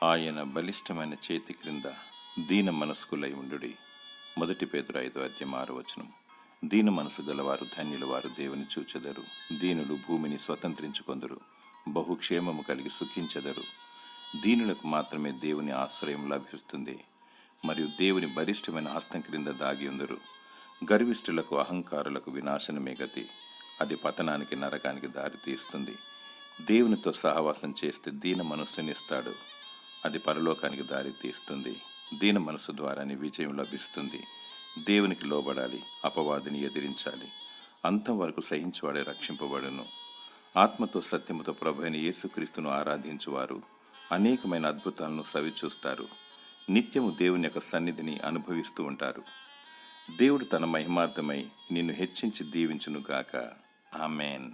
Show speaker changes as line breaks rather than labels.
ఆయన బలిష్టమైన చేతి క్రింద దీన మనస్కులై ఉండుడి. 1 పేతురు 5:6. దీన మనసు గలవారు ధన్యులు, వారు దేవుని చూచెదరు. దీనులు భూమిని స్వతంత్రించుకొందురు, బహుక్షేమము కలిగి సుఖించెదరు. దీనులకు మాత్రమే దేవుని ఆశ్రయం లభిస్తుంది, మరియు దేవుని బలిష్టమైన హస్తం క్రింద దాగి ఉందరు. గర్విష్ఠులకు, అహంకారులకు వినాశనమే గతి. అది పతనానికి, నరకానికి దారితీస్తుంది. దేవునితో సహవాసం చేస్తే దీన మనస్సునిస్తాడు, అది పరలోకానికి దారి తీస్తుంది. దీన మనసు ద్వారానే విజయం లభిస్తుంది. దేవునికి లోబడాలి, అపవాదిని ఎదిరించాలి. అంతం వరకు సహించువాడే రక్షింపబడును. ఆత్మతో సత్యముతో ప్రభువైన యేసుక్రీస్తును ఆరాధించువారు అనేకమైన అద్భుతాలను సవిచూస్తారు. నిత్యము దేవుని యొక్క సన్నిధిని అనుభవిస్తూ ఉంటారు. దేవుడు తన మహిమార్థమై నిన్ను హెచ్చించి దీవించునుగాక. ఆమేన్.